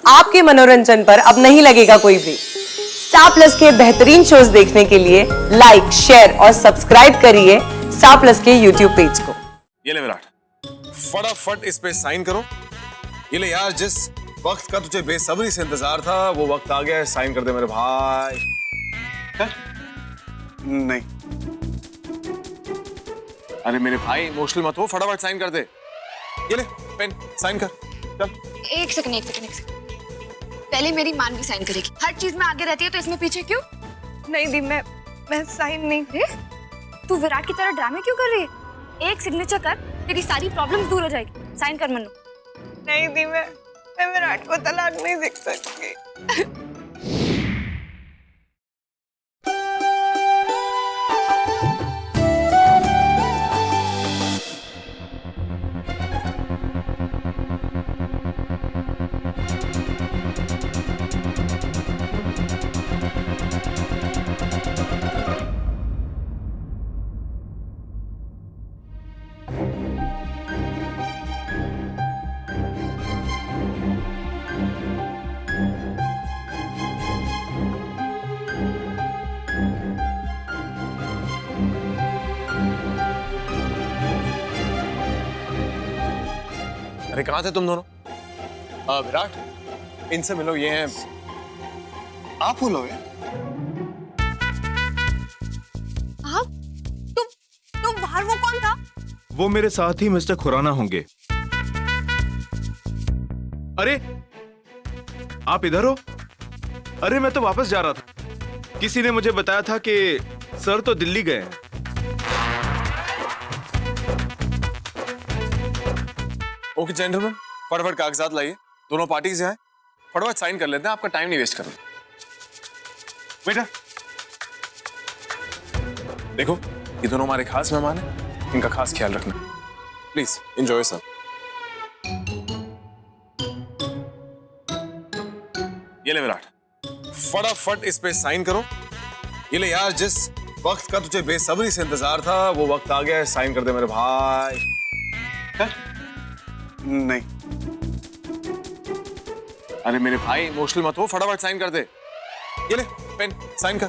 आपके मनोरंजन पर अब नहीं लगेगा कोई ब्रेक। स्टार प्लस के बेहतरीन शोज देखने के लिए लाइक, शेयर और सब्सक्राइब करिए स्टार प्लस के यूट्यूब पेज को। ये ले विराट, फटाफट इस पे साइन करो। ये ले यार, जिस वक्त का तुझे बेसब्री से इंतजार था वो वक्त आ गया है, साइन कर दे मेरे भाई। नहीं। अरे मेरे भाई इमोशनल मत हो, फटाफट साइन कर दे। ये ले पेन, साइन कर चल। एक सेकंड। पहले मेरी मानवी साइन करेगी। हर चीज में आगे रहती है तो इसमें पीछे क्यों? नहीं दी, मैं साइन नहीं। तू विराट की तरह ड्रामे क्यों कर रही है? एक सिग्नेचर कर, तेरी सारी प्रॉब्लम्स दूर हो जाएगी। साइन कर मन्नू। नहीं दी, मैं विराट को तलाक नहीं दे सकती। अरे कहाँ थे तुम दोनों? विराट, इनसे मिलो, ये हैं। आप बोलोगे? आप? तुम बाहर, वो कौन था? वो मेरे साथ ही मिस्टर खुराना होंगे। अरे आप इधर हो? अरे मैं तो वापस जा रहा था। किसी ने मुझे बताया था कि सर तो दिल्ली गए हैं। ओके जेंटलमैन, फटाफट कागजात लाइए। दोनों पार्टी से आए, फटाफट साइन कर लेते हैं, आपका टाइम नहीं वेस्ट करना। बेटा देखो, ये दोनों हमारे खास मेहमान हैं, इनका खास ख्याल रखना। Please enjoy sir. ये ले विराट, फटाफट इस पे साइन करो। ये ले यार, जिस वक्त का तुझे बेसब्री से इंतजार था वो वक्त आ गया है, साइन कर दे मेरे भाई। नहीं। अरे मेरे भाई इमोशनल मत हो, फटाफट साइन कर दे। ये ले पेन, साइन कर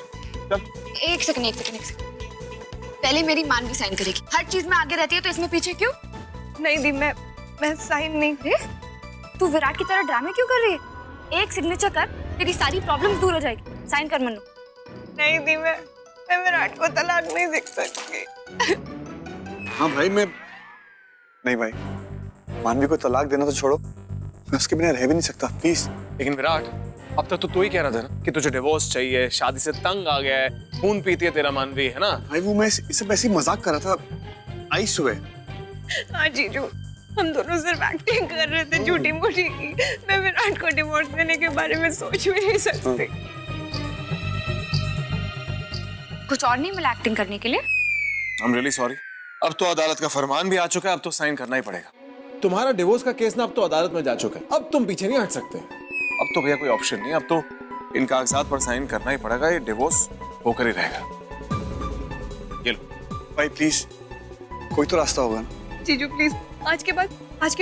चल। एक सेकंड। पहले मेरी मानवी साइन करेगी। हर चीज में आगे रहती है तो इसमें पीछे क्यों? नहीं दी, मैं साइन नहीं। तू विराट की तरह ड्रामे क्यों कर रही है? एक सिग्नेचर कर, तेरी सारी प्रॉब्लम्स दूर हो जाएगी। साइन कर मन्नू। नहीं दी, मैं विराट को तलाक नहीं दे सकती। हाँ भाई, नहीं भाई, मानवी को तलाक देना तो छोड़ो, मैं उसके बिना रह भी नहीं सकता, प्लीज। लेकिन विराट, अब तक तो तू ही कह रहा था ना कि तुझे डिवोर्स चाहिए, शादी से तंग आ गया है, खून पीती है तेरा मानवी, है ना? भाई वो मैं इसे वैसे ही मजाक कर रहा था। आई सुबह। हाँ जीजू, हम दोनों सिर्फ एक्टिंग कर रहे थे झूठी मूठी की। मैं विराट को डिवोर्स देने के बारे में सोच भी नहीं सकती। कुछ और नहीं मिला एक्टिंग करने के लिए? I am really sorry. अब तो अदालत का फरमान भी आ चुका है, अब तो साइन करना ही पड़ेगा। तुम्हारा डिवोर्स का केस ना अब तो अदालत में जा चुका है, अब तुम पीछे नहीं हट सकते। अब तो भैया कोई ऑप्शन नहीं, अब तो इन कागजात पर साइन करना ही पड़ेगा, ये डिवोर्स होकर ही रहेगा। ये लो भाई प्लीज, कोई तो रास्ता होगा ना। जीजू प्लीज, आज के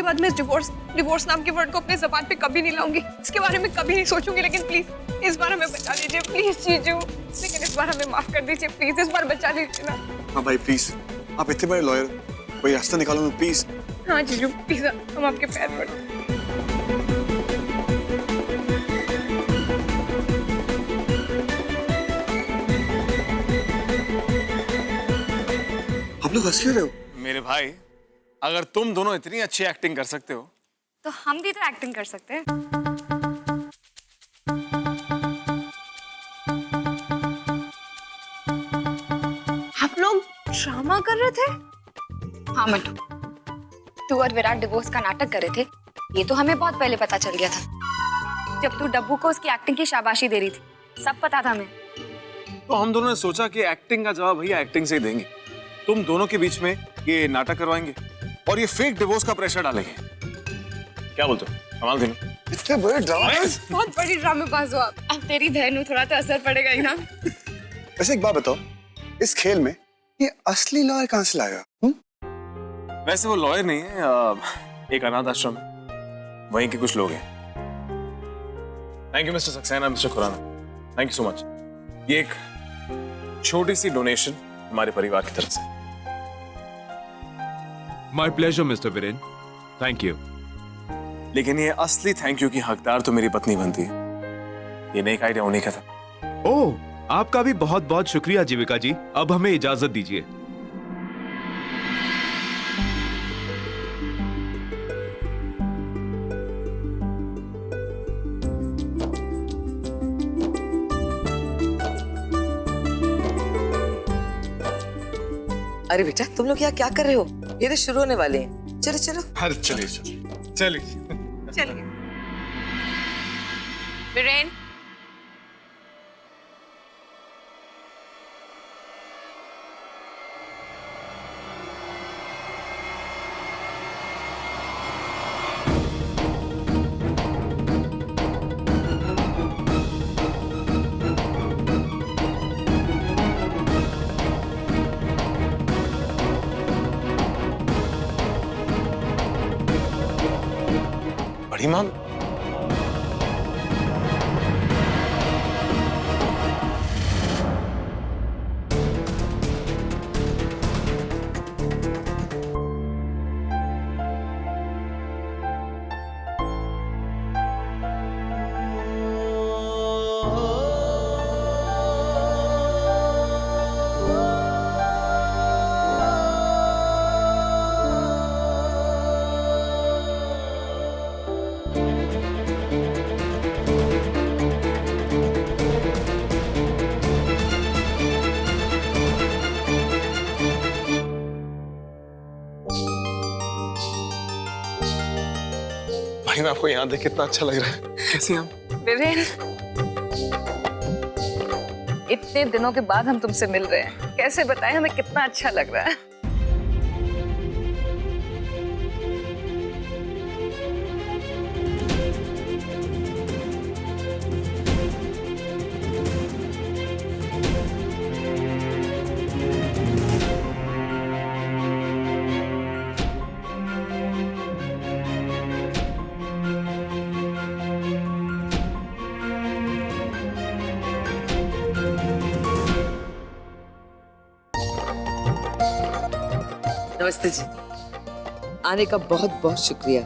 बाद मैं डिवोर्स नाम के वर्ड को अपने जबान पे कभी नहीं लाऊंगी। इसके बारे में कभी नहीं सोचूंगी, लेकिन प्लीज इस बार हमें बचा लीजिए, प्लीज जीजू। लेकिन इस बार हमें माफ कर दीजिए, प्लीज इस बार बचा लीजिए ना। हाँ भाई प्लीज, आप इतने बड़े लॉयर, कोई रास्ता निकालो ना प्लीज। हाँ जीजू प्लीज, हम आपके पैर पड़ते हैं। आप लोग हंस क्यों रहे हो? मेरे भाई, अगर तुम दोनों इतनी अच्छी एक्टिंग कर सकते हो तो हम भी तो एक्टिंग कर सकते हैं। आप लोग ड्रामा कर रहे थे? हाँ मन्नू, तू और विराट डिवोर्स का नाटक कर रहे थे, ये तो हमें बहुत पहले पता चल गया था, जब तू डब्बू को उसकी एक्टिंग की शाबाशी दे रही थी। सब पता था हमें। तो हम दोनों ने सोचा कि एक्टिंग का जवाब भैया एक्टिंग से ही देंगे। तुम दोनों के बीच में ये नाटक करवाएंगे और ये फेक डिवोर्स का प्रेशर डालेंगे। क्या बोलते हो? कमाल दिन। इतने बड़े ड्रामा। बहुत बड़ी ड्रामेबाज हो आप। अब तेरी बहन हो, थोड़ा तो असर पड़ेगा ही ना। वैसे एक बात बताओ, इस खेल में ये असली लॉयर कहाँ से लाया? वैसे वो लॉयर नहीं है, एक अनाथ आश्रम, वहीं के कुछ लोग हैं। Thank you mister Saxena, mister Khurana, thank you so much. ये एक छोटी सी डोनेशन हमारे परिवार की तरफ से। My pleasure mister Viren, thank you. लेकिन ये असली थैंक यू की हकदार तो मेरी पत्नी बनती है। ये नेक आइडिया उन्हीं का था। ओह, आपका भी बहुत बहुत शुक्रिया जीविका जी। अब हमें इजाजत दीजिए। अरे बेटा, तुम लोग यहाँ क्या कर रहे हो? ये तो शुरू होने वाले हैं। चलो चलो। अरे चलिए चलिए चलिए। चलिए वीरेन, बड़ी माम, भाई मैं आपको यहाँ देख कितना अच्छा लग रहा है। कैसी हैं आप? वीरेन, इतने दिनों के बाद हम तुमसे मिल रहे हैं, कैसे बताएं हमें कितना अच्छा लग रहा है। नमस्ते जी, आने का बहुत बहुत शुक्रिया।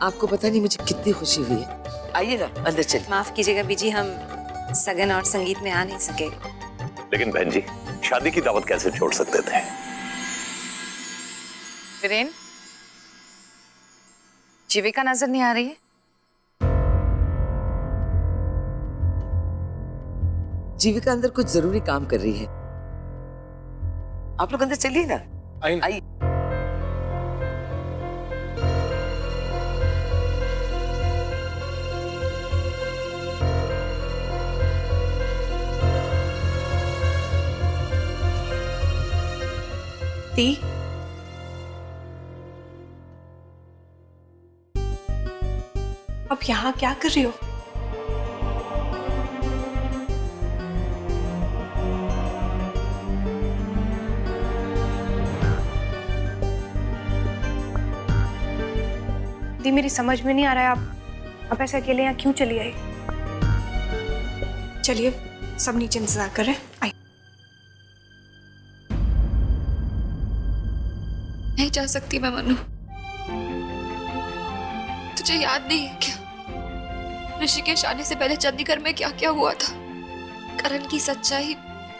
आपको पता नहीं मुझे कितनी खुशी हुई है। आइए ना, अंदर चलिए। माफ कीजिएगा बीजी, हम सगन और संगीत में आ नहीं सके। लेकिन बहन जी, शादी की दावत कैसे छोड़ सकते थे? वीरेन, जीविका नजर नहीं आ रही है? जीविका अंदर कुछ जरूरी काम कर रही है। आप लोग अंदर चलिए ना। आइए। दी, अब यहाँ क्या कर रही हो? दी, मेरी समझ में नहीं आ रहा है, आप ऐसे अकेले यहाँ क्यों चली आई? चलिए, सब नीचे इंतजार कर रहे हैं। आइए। नहीं जा सकती मैं मनु। तुझे याद नहीं है क्या, ऋषिकेश आने से पहले चंडीगढ़ में क्या क्या हुआ था? करण की सच्चाई,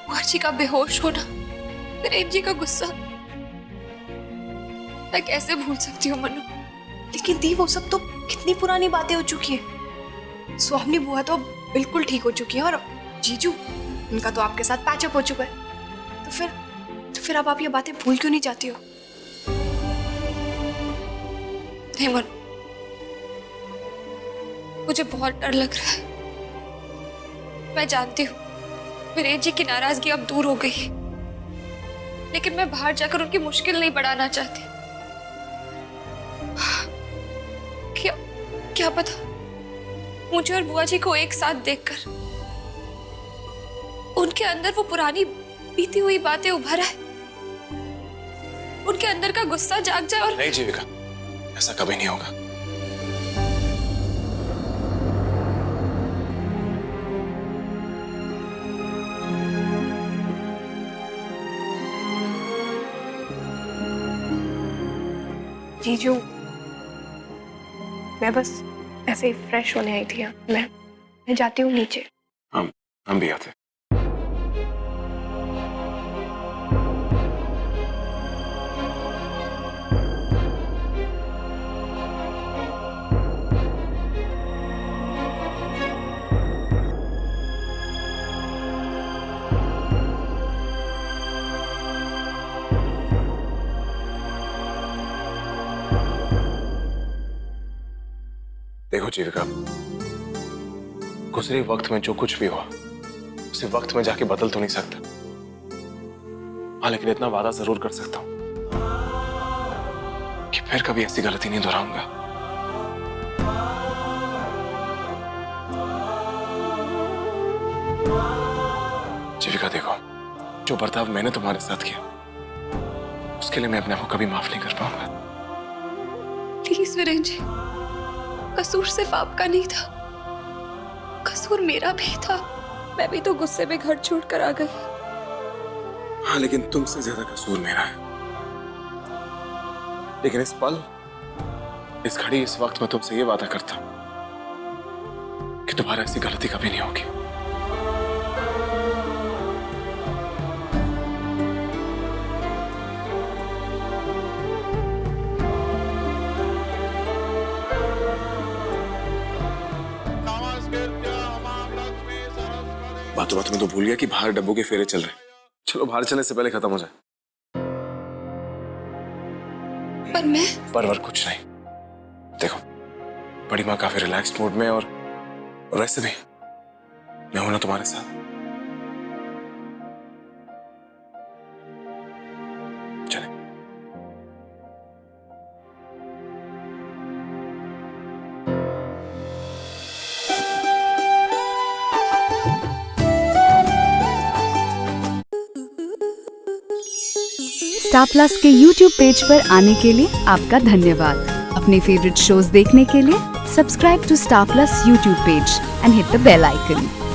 बुआजी का बेहोश होना, प्रेम जी का गुस्सा, मैं कैसे भूल सकती हूँ मनु? लेकिन दी, वो सब तो कितनी पुरानी बातें हो चुकी है। स्वामी बुआ तो बिल्कुल ठीक हो चुकी है, और जीजू, उनका तो आपके साथ पैचअप हो चुका है। तो फिर अब आप ये बातें भूल क्यों नहीं जाती हो? नहीं मनु, मुझे बहुत डर लग रहा है। मैं जानती हूँ वीरेन जी की नाराजगी अब दूर हो गई है, लेकिन मैं बाहर जाकर उनकी मुश्किल नहीं बढ़ाना चाहती। क्या पता मुझे और बुआ जी को एक साथ देखकर उनके अंदर वो पुरानी बीती हुई बातें उभर आए, उनके अंदर का गुस्सा जाग जाए। और नहीं जीविका, ऐसा कभी नहीं होगा। जीजू, मैं बस ऐसे ही फ्रेश होने आई थी। मैं जाती हूँ नीचे। हम भी आते। देखो जीविका, गुजरे वक्त में जो कुछ भी हुआ उसे वक्त में जाके बदल तो नहीं सकता। हाँ, लेकिन इतना वादा जरूर कर सकता हूं कि फिर कभी ऐसी गलती नहीं दोहराऊंगा। जीविका देखो, जो बर्ताव मैंने तुम्हारे साथ किया उसके लिए मैं अपने आप को कभी माफ नहीं कर पाऊंगा। प्लीज वीरेन जी, कसूर सिर्फ आपका नहीं था, कसूर मेरा भी था। मैं भी तो गुस्से में घर छोड़कर आ गई। हाँ, लेकिन तुमसे ज्यादा कसूर मेरा है। लेकिन इस पल, इस घड़ी, इस वक्त मैं तुमसे ये वादा करता हूं कि दोबारा ऐसी गलती कभी नहीं होगी। बातों में तो भूल गया कि बाहर डब्बों के फेरे चल रहे हैं। चलो बाहर चलने से पहले खत्म हो जाए। पर कुछ नहीं। देखो, बड़ी माँ काफी रिलैक्स्ड मूड में, और वैसे भी मैं हूं ना तुम्हारे साथ। चले। स्टार प्लस के YouTube पेज पर आने के लिए आपका धन्यवाद। अपने फेवरेट शोज देखने के लिए subscribe to Star Plus YouTube page and hit the bell icon.